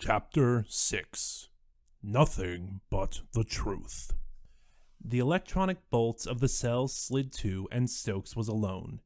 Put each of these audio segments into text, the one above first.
Chapter 6. Nothing but the truth. The electronic bolts of the cell slid to, and Stokes was alone.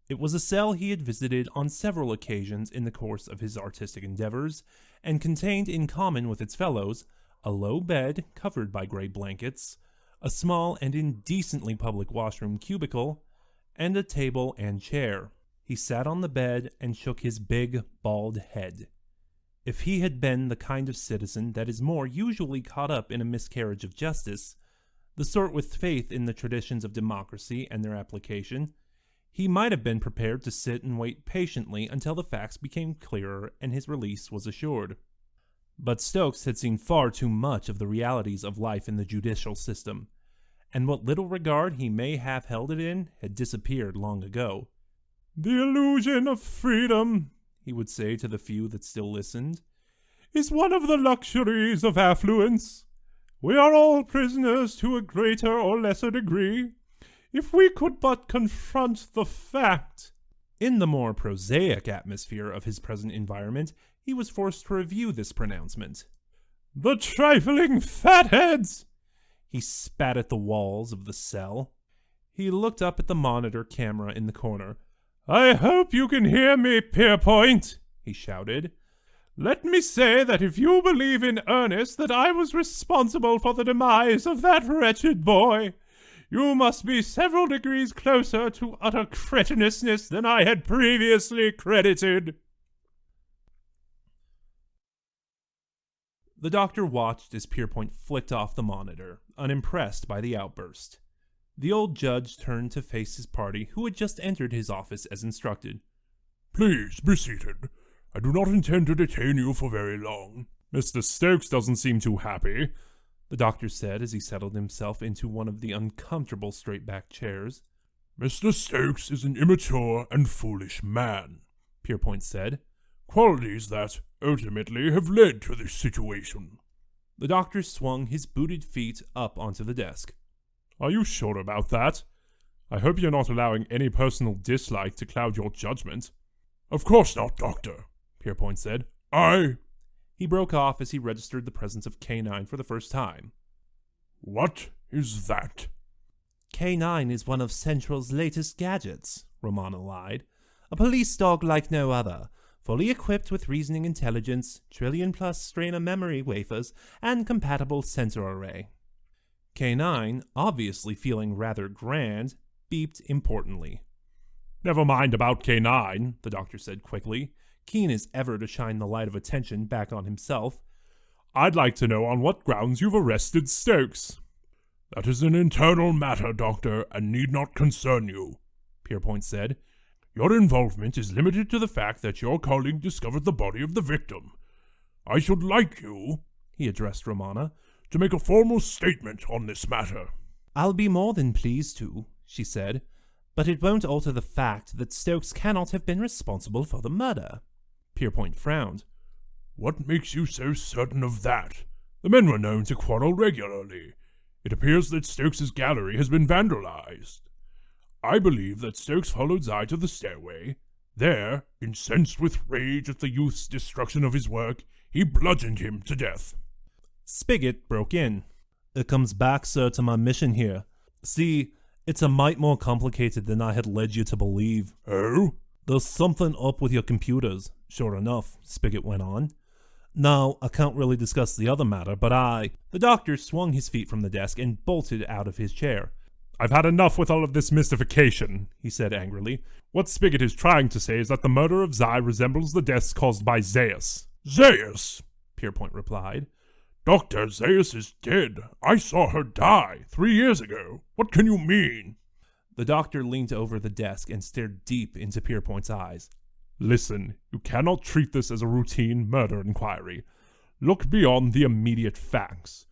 It was a cell he had visited on several occasions in the course of his artistic endeavors, and contained in common with its fellows a low bed covered by gray blankets, a small and indecently public washroom cubicle, and a table and chair. He sat on the bed and shook his big, bald head. If he had been the kind of citizen that is more usually caught up in a miscarriage of justice, the sort with faith in the traditions of democracy and their application, he might have been prepared to sit and wait patiently until the facts became clearer and his release was assured. But Stokes had seen far too much of the realities of life in the judicial system, and what little regard he may have held it in had disappeared long ago. "The illusion of freedom," he would say to the few that still listened, "is one of the luxuries of affluence. We are all prisoners to a greater or lesser degree. If we could but confront the fact." In the more prosaic atmosphere of his present environment, he was forced to review this pronouncement. "The trifling fatheads!" He spat at the walls of the cell. He looked up at the monitor camera in the corner. "I hope you can hear me, Pierpoint," he shouted. "Let me say that if you believe in earnest that I was responsible for the demise of that wretched boy, you must be several degrees closer to utter cretinousness than I had previously credited." The doctor watched as Pierpoint flicked off the monitor, unimpressed by the outburst. The old judge turned to face his party, who had just entered his office as instructed. "Please be seated. I do not intend to detain you for very long." "Mr. Stokes doesn't seem too happy," the doctor said as he settled himself into one of the uncomfortable straight-back chairs. "Mr. Stokes is an immature and foolish man," Pierpoint said. "Qualities that, ultimately, have led to this situation." The doctor swung his booted feet up onto the desk. "Are you sure about that? I hope you're not allowing any personal dislike to cloud your judgment." "Of course not, Doctor," Pierpoint said. He broke off as he registered the presence of K9 for the first time. "What is that?" K9 is one of Central's latest gadgets, Romana lied. A police dog like no other, fully equipped with reasoning intelligence, trillion-plus strainer memory wafers, and compatible sensor array. K9, obviously feeling rather grand, beeped importantly. "Never mind about K9, the doctor said quickly, keen as ever to shine the light of attention back on himself. "I'd like to know on what grounds you've arrested Stokes." "That is an internal matter, Doctor, and need not concern you," Pierpoint said. "Your involvement is limited to the fact that your colleague discovered the body of the victim. I should like you," he addressed Romana, "to make a formal statement on this matter." "I'll be more than pleased to," she said, "but it won't alter the fact that Stokes cannot have been responsible for the murder." Pierpoint frowned. "What makes you so certain of that? The men were known to quarrel regularly. It appears that Stokes's gallery has been vandalized. I believe that Stokes followed Zai to the stairway. There, incensed with rage at the youth's destruction of his work, he bludgeoned him to death." Spigot broke in. "It comes back, sir, to my mission here. See, it's a mite more complicated than I had led you to believe." "Oh?" "There's something up with your computers, sure enough," Spigot went on. "Now, I can't really discuss the other matter, but The doctor swung his feet from the desk and bolted out of his chair. "I've had enough with all of this mystification," he said angrily. "What Spigot is trying to say is that the murder of Zai resembles the deaths caused by Zaius." "Zaius?" Pierpoint replied. "Doctor, Zaius is dead. I saw her die 3 years ago. What can you mean?" The doctor leaned over the desk and stared deep into Pierpoint's eyes. "Listen, you cannot treat this as a routine murder inquiry. Look beyond the immediate facts.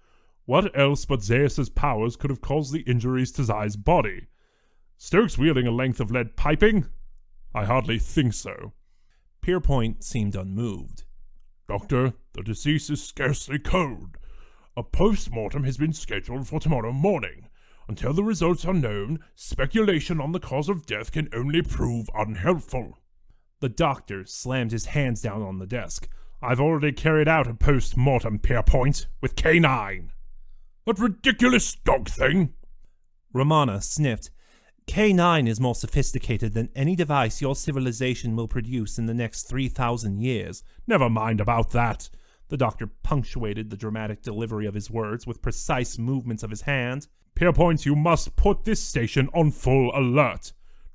What else but Zaius' powers could have caused the injuries to Zai's body? Stokes wielding a length of lead piping? I hardly think so." Pierpoint seemed unmoved. "Doctor, the deceased is scarcely cold. A post-mortem has been scheduled for tomorrow morning. Until the results are known, speculation on the cause of death can only prove unhelpful." The doctor slammed his hands down on the desk. I've already carried out a post-mortem, Pierpoint, with K9. That ridiculous dog thing! Romana sniffed. K9 is more sophisticated than any device your civilization will produce in the next 3,000 years. Never mind about that. The doctor punctuated the dramatic delivery of his words with precise movements of his hand. Pierpoint, you must put this station on full alert.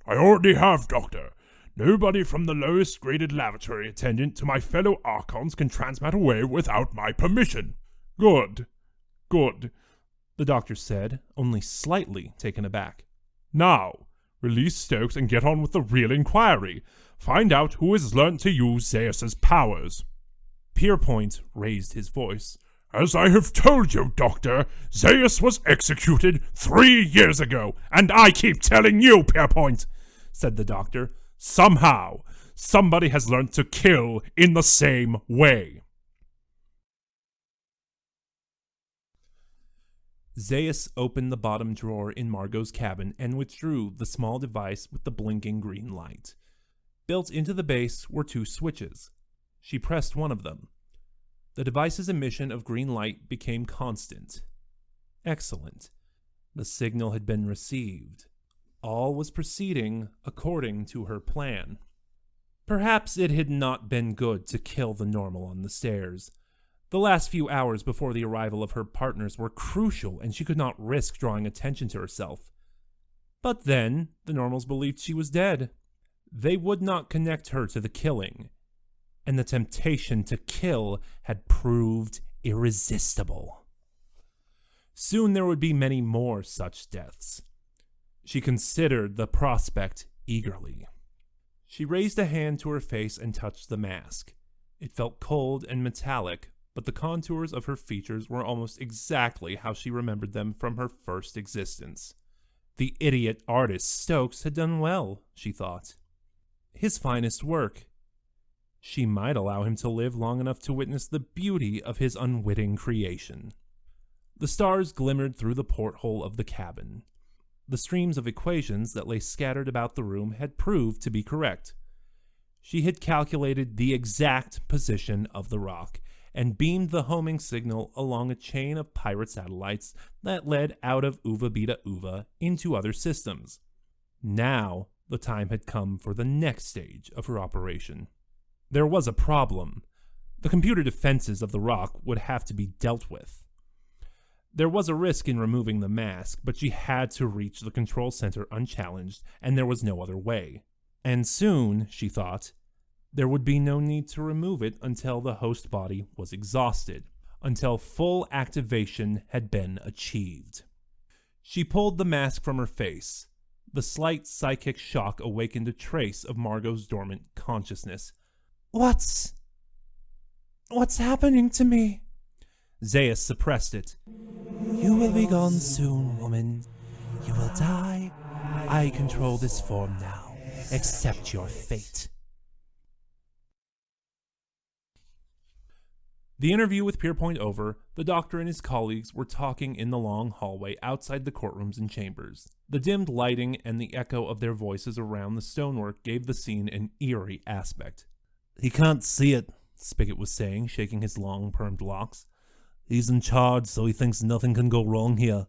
I already have, Doctor. Nobody from the lowest graded lavatory attendant to my fellow Archons can transmat away without my permission. Good. Good, the doctor said, only slightly taken aback. Now, release Stokes and get on with the real inquiry. Find out who has learnt to use Zeus's powers. Pierpoint raised his voice. As I have told you, Doctor, Zeus was executed 3 years ago, and I keep telling you, Pierpoint, said the doctor. Somehow, somebody has learned to kill in the same way. Zeus opened the bottom drawer in Margo's cabin and withdrew the small device with the blinking green light. Built into the base were 2 switches. She pressed one of them. The device's emission of green light became constant. Excellent. The signal had been received. All was proceeding according to her plan. Perhaps it had not been good to kill the normal on the stairs. The last few hours before the arrival of her partners were crucial, and she could not risk drawing attention to herself. But then, the normals believed she was dead. They would not connect her to the killing, and the temptation to kill had proved irresistible. Soon there would be many more such deaths. She considered the prospect eagerly. She raised a hand to her face and touched the mask. It felt cold and metallic, but the contours of her features were almost exactly how she remembered them from her first existence. The idiot artist Stokes had done well, she thought. His finest work. She might allow him to live long enough to witness the beauty of his unwitting creation. The stars glimmered through the porthole of the cabin. The streams of equations that lay scattered about the room had proved to be correct. She had calculated the exact position of the rock and beamed the homing signal along a chain of pirate satellites that led out of Uva Beta Uva into other systems. Now the time had come for the next stage of her operation. There was a problem. The computer defenses of the rock would have to be dealt with. There was a risk in removing the mask, but she had to reach the control center unchallenged, and there was no other way. And soon, she thought, there would be no need to remove it until the host body was exhausted, until full activation had been achieved. She pulled the mask from her face. The slight psychic shock awakened a trace of Margo's dormant consciousness. What's happening to me? Zeus suppressed it. You will be gone soon, woman. You will die. I control this form now. Accept your fate. The interview with Pierpoint over, the doctor and his colleagues were talking in the long hallway outside the courtrooms and chambers. The dimmed lighting and the echo of their voices around the stonework gave the scene an eerie aspect. He can't see it, Spigot was saying, shaking his long permed locks. He's in charge, so he thinks nothing can go wrong here.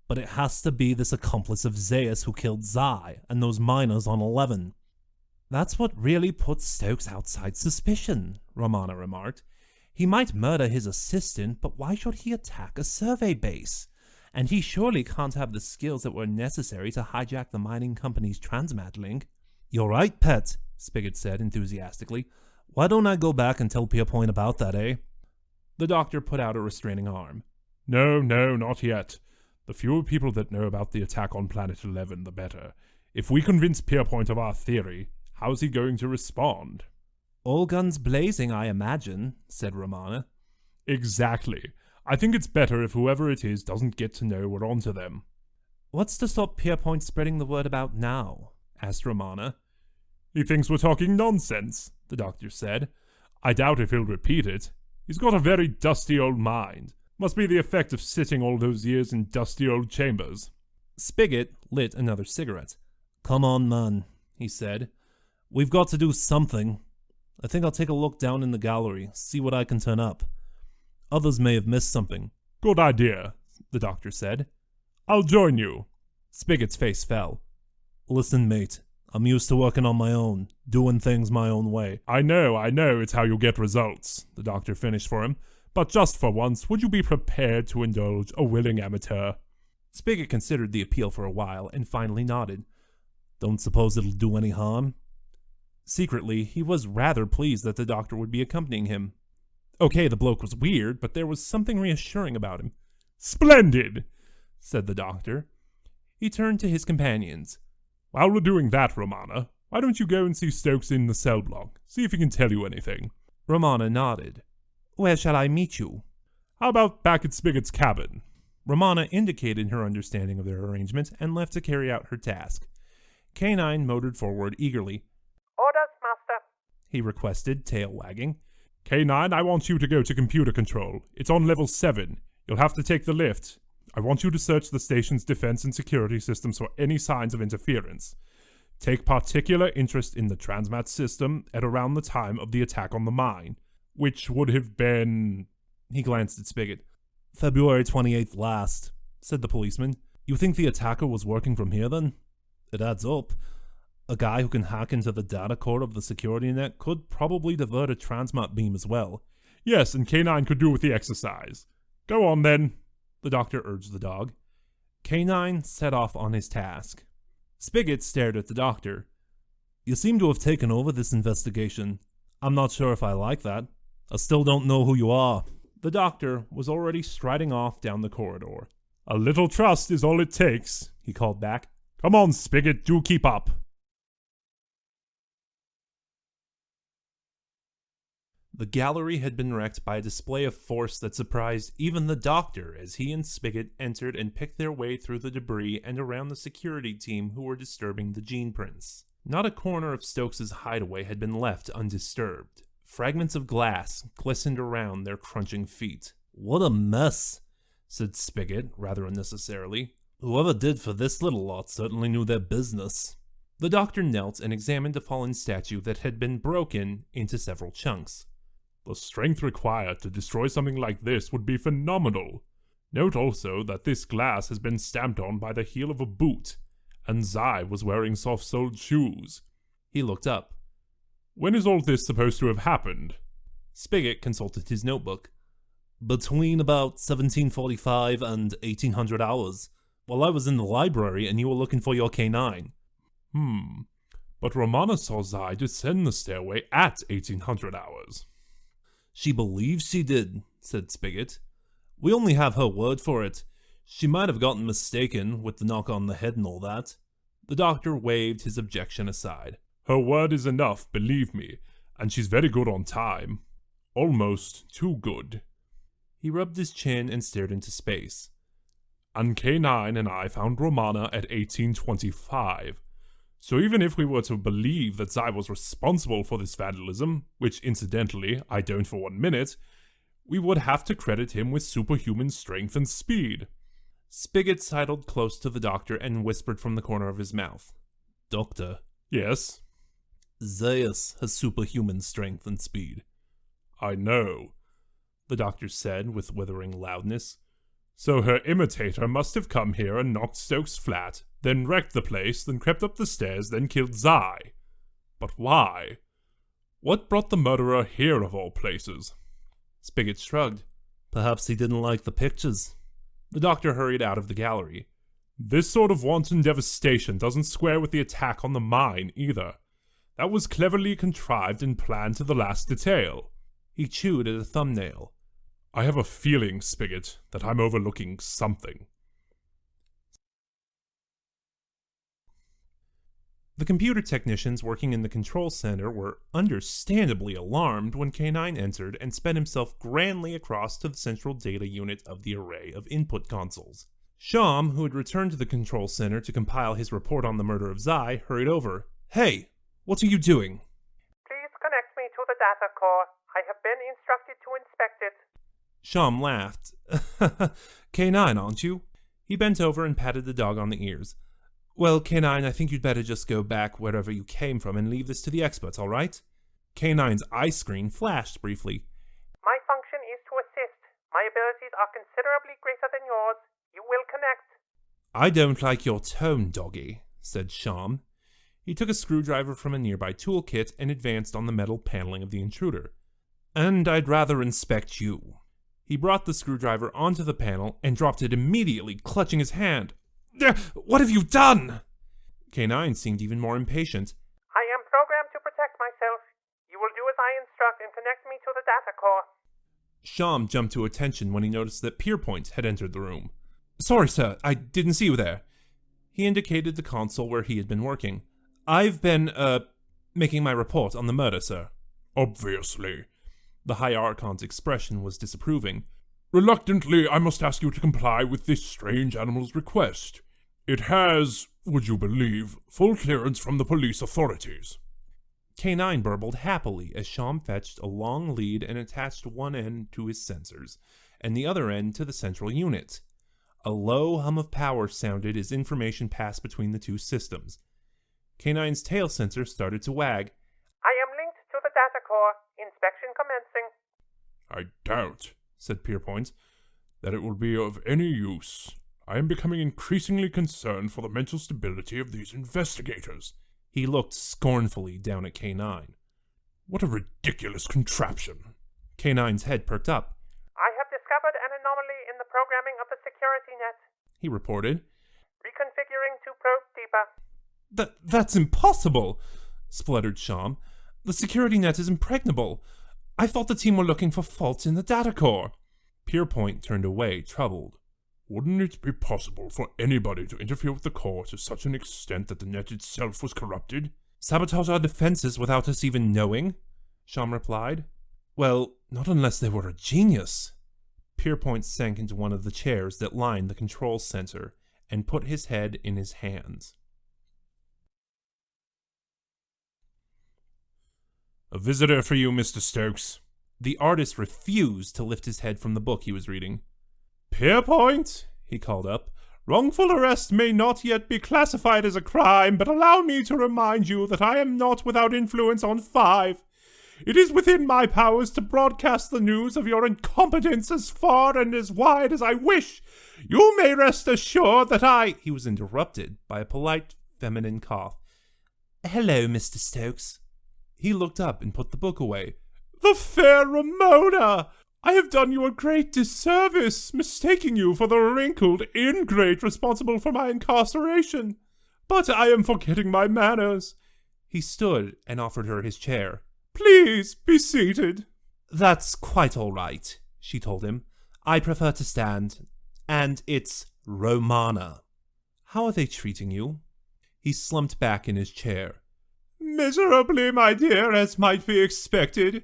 But it has to be this accomplice of Zeus who killed Zai and those miners on 11. That's what really puts Stokes outside suspicion, Romana remarked. He might murder his assistant, but why should he attack a survey base? And he surely can't have the skills that were necessary to hijack the mining company's transmat link. You're right, Pet, Spigot said enthusiastically. Why don't I go back and tell Pierpoint about that, eh? The doctor put out a restraining arm. No, not yet. The fewer people that know about the attack on Planet 11, the better. If we convince Pierpoint of our theory, how's he going to respond? All guns blazing, I imagine, said Romana. Exactly. I think it's better if whoever it is doesn't get to know we're onto them. What's to stop Pierpoint spreading the word about now? Asked Romana. He thinks we're talking nonsense, the doctor said. I doubt if he'll repeat it. He's got a very dusty old mind. Must be the effect of sitting all those years in dusty old chambers. Spigot lit another cigarette. Come on, man, he said. We've got to do something. I think I'll take a look down in the gallery, see what I can turn up. Others may have missed something. Good idea, the doctor said. I'll join you. Spigot's face fell. Listen, mate, I'm used to working on my own, doing things my own way. I know, it's how you get results, the doctor finished for him. But just for once, would you be prepared to indulge a willing amateur? Spigot considered the appeal for a while and finally nodded. Don't suppose it'll do any harm? Secretly, he was rather pleased that the doctor would be accompanying him. Okay, the bloke was weird, but there was something reassuring about him. Splendid, said the doctor. He turned to his companions. While we're doing that, Romana, why don't you go and see Stokes in the cell block? See if he can tell you anything. Romana nodded. Where shall I meet you? How about back at Spigot's cabin? Romana indicated her understanding of their arrangement and left to carry out her task. K9 motored forward eagerly. Orders, master, he requested, tail wagging. K9, I want you to go to computer control. It's on level 7. You'll have to take the lift. I want you to search the station's defense and security systems for any signs of interference. Take particular interest in the transmat system at around the time of the attack on the mine, which would have been... He glanced at Spigot. February 28th last, said the policeman. You think the attacker was working from here then? It adds up. A guy who can hack into the data core of the security net could probably divert a transmat beam as well. Yes, and K9 could do with the exercise. Go on then, the doctor urged the dog. K9 set off on his task. Spigot stared at the doctor. You seem to have taken over this investigation. I'm not sure if I like that. I still don't know who you are. The doctor was already striding off down the corridor. A little trust is all it takes, he called back. Come on, Spigot, do keep up. The gallery had been wrecked by a display of force that surprised even the doctor as he and Spigot entered and picked their way through the debris and around the security team who were disturbing the gene prints. Not a corner of Stokes' hideaway had been left undisturbed. Fragments of glass glistened around their crunching feet. What a mess, said Spigot, rather unnecessarily. Whoever did for this little lot certainly knew their business. The doctor knelt and examined a fallen statue that had been broken into several chunks. The strength required to destroy something like this would be phenomenal. Note also that this glass has been stamped on by the heel of a boot, and Zai was wearing soft-soled shoes. He looked up. When is all this supposed to have happened? Spigot consulted his notebook. Between about 1745 and 1800 hours, while I was in the library and you were looking for your K9. But Romana saw Zai descend the stairway at 1800 hours. She believes she did, said Spigot. We only have her word for it. She might have gotten mistaken with the knock on the head and all that. The doctor waved his objection aside. Her word is enough, believe me, and she's very good on time. Almost too good. He rubbed his chin and stared into space. And K9 and I found Romana at 1825. So even if we were to believe that Zai was responsible for this vandalism, which incidentally I don't for 1 minute, we would have to credit him with superhuman strength and speed. Spigot sidled close to the doctor and whispered from the corner of his mouth. Doctor. Yes? Zaius has superhuman strength and speed. I know, the doctor said with withering loudness. So her imitator must have come here and knocked Stokes flat, then wrecked the place, then crept up the stairs, then killed Zai. But why? What brought the murderer here of all places? Spigot shrugged. Perhaps he didn't like the pictures. The doctor hurried out of the gallery. This sort of wanton devastation doesn't square with the attack on the mine, either. That was cleverly contrived and planned to the last detail. He chewed at a thumbnail. I have a feeling, Spigot, that I'm overlooking something. The computer technicians working in the control center were understandably alarmed when K9 entered and sped himself grandly across to the central data unit of the array of input consoles. Sham, who had returned to the control center to compile his report on the murder of Zai, hurried over. Hey, what are you doing? Please connect me to the data core. I have been instructed to inspect it. Sham laughed. K9, aren't you? He bent over and patted the dog on the ears. Well, K9, I think you'd better just go back wherever you came from and leave this to the experts, all right? K9's eye screen flashed briefly. My function is to assist. My abilities are considerably greater than yours. You will connect. I don't like your tone, doggy, said Sham. He took a screwdriver from a nearby toolkit and advanced on the metal paneling of the intruder. And I'd rather inspect you. He brought the screwdriver onto the panel and dropped it immediately, clutching his hand. What have you done? K9 seemed even more impatient. I am programmed to protect myself. You will do as I instruct and connect me to the data core. Sham jumped to attention when he noticed that Pierpoint had entered the room. Sorry, sir, I didn't see you there. He indicated the console where he had been working. I've been, making my report on the murder, sir. Obviously. The High Archon's expression was disapproving. Reluctantly, I must ask you to comply with this strange animal's request. It has, would you believe, full clearance from the police authorities. K9 burbled happily as Sham fetched a long lead and attached one end to his sensors, and the other end to the central unit. A low hum of power sounded as information passed between the two systems. K9's tail sensor started to wag. I am linked to the data core. Inspection commencing. I doubt, said Pierpoint, that it will be of any use. I am becoming increasingly concerned for the mental stability of these investigators. He looked scornfully down at K9. What a ridiculous contraption. K9's head perked up. I have discovered an anomaly in the programming of the security net. He reported. Reconfiguring to probe deeper. That's impossible, spluttered Sham. The security net is impregnable. I thought the team were looking for faults in the data core. Pierpoint turned away, troubled. Wouldn't it be possible for anybody to interfere with the core to such an extent that the net itself was corrupted? Sabotage our defenses without us even knowing? Sham replied. Well, not unless they were a genius. Pierpoint sank into one of the chairs that lined the control center and put his head in his hands. A visitor for you, Mr. Stokes. The artist refused to lift his head from the book he was reading. Pierpoint, he called up. Wrongful arrest may not yet be classified as a crime, but allow me to remind you that I am not without influence on 5. It is within my powers to broadcast the news of your incompetence as far and as wide as I wish. You may rest assured that He was interrupted by a polite, feminine cough. Hello, Mr. Stokes. He looked up and put the book away. The fair Romana! I have done you a great disservice, mistaking you for the wrinkled ingrate responsible for my incarceration. But I am forgetting my manners. He stood and offered her his chair. Please be seated. That's quite all right, she told him. I prefer to stand. And it's Romana. How are they treating you? He slumped back in his chair. Miserably, my dear, as might be expected.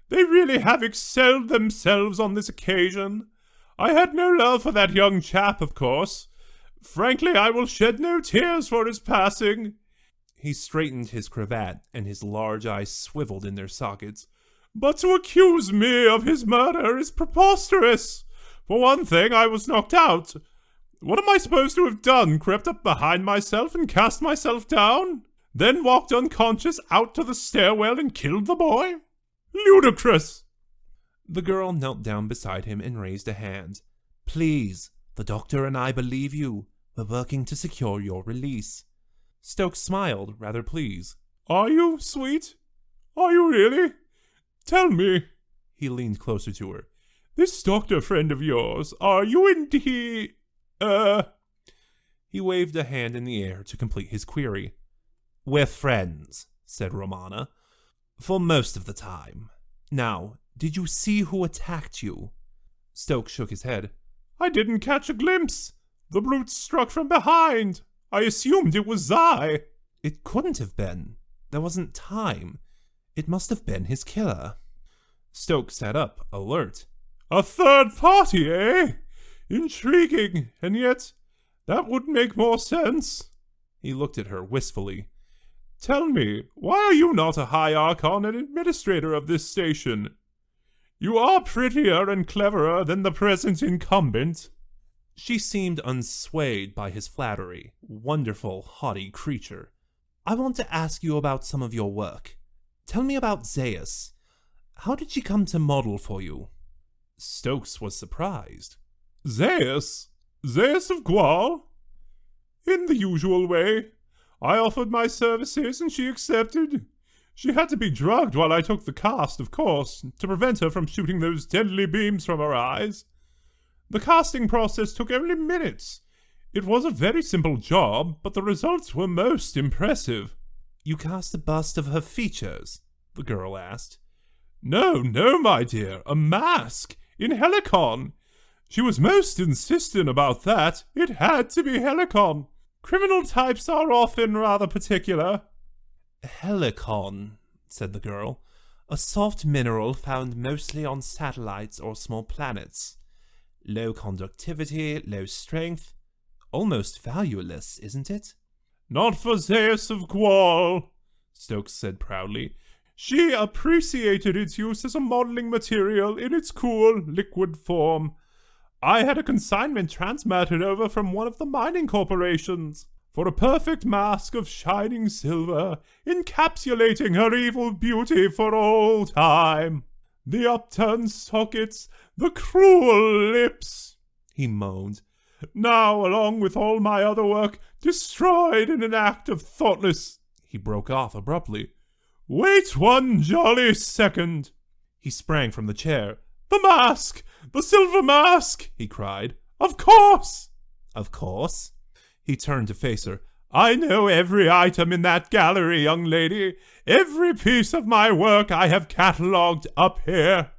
They really have excelled themselves on this occasion. I had no love for that young chap, of course. Frankly, I will shed no tears for his passing. He straightened his cravat, and his large eyes swiveled in their sockets. But to accuse me of his murder is preposterous. For one thing, I was knocked out. What am I supposed to have done? Crept up behind myself and cast myself down? Then walked unconscious out to the stairwell and killed the boy? Ludicrous! The girl knelt down beside him and raised a hand. Please, the doctor and I believe you. We're working to secure your release. Stokes smiled, rather pleased. Are you, sweet? Are you really? Tell me. He leaned closer to her. This doctor friend of yours, are you indeed, He waved a hand in the air to complete his query. We're friends, said Romana. For most of the time. Now, did you see who attacked you? Stokes shook his head. I didn't catch a glimpse. The brute struck from behind. I assumed it was I. It couldn't have been. There wasn't time. It must have been his killer. Stokes sat up, alert. A third party, eh? Intriguing, and yet that would make more sense. He looked at her wistfully. Tell me, why are you not a High Archon and administrator of this station? You are prettier and cleverer than the present incumbent. She seemed unswayed by his flattery. Wonderful, haughty creature. I want to ask you about some of your work. Tell me about Zeus. How did she come to model for you?" Stokes was surprised. Zeus? Zeus of Gwal? In the usual way. I offered my services and she accepted. She had to be drugged while I took the cast, of course, to prevent her from shooting those deadly beams from her eyes. The casting process took only minutes. It was a very simple job, but the results were most impressive. "You cast a bust of her features?" the girl asked. No, my dear, a mask, in Helicon. She was most insistent about that. It had to be Helicon. Criminal types are often rather particular. "Helicon," said the girl. "A soft mineral found mostly on satellites or small planets. Low conductivity, low strength. Almost valueless, isn't it?" Not for Zeus of Gwal, Stokes said proudly. She appreciated its use as a modeling material in its cool, liquid form. I had a consignment transmitted over from one of the mining corporations for a perfect mask of shining silver, encapsulating her evil beauty for all time. The upturned sockets, the cruel lips, he moaned. Now, along with all my other work, destroyed in an act of thoughtless... He broke off abruptly. Wait one jolly second. He sprang from the chair. The mask! The silver mask! He cried. Of course! Of course? He turned to face her. I know every item in that gallery, young lady. Every piece of my work I have catalogued up here.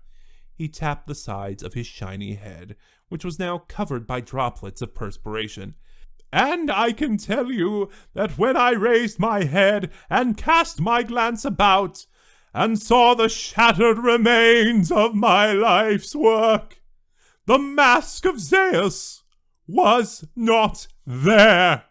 He tapped the sides of his shiny head, which was now covered by droplets of perspiration. And I can tell you that when I raised my head and cast my glance about, and saw the shattered remains of my life's work, the mask of Zeus was not there.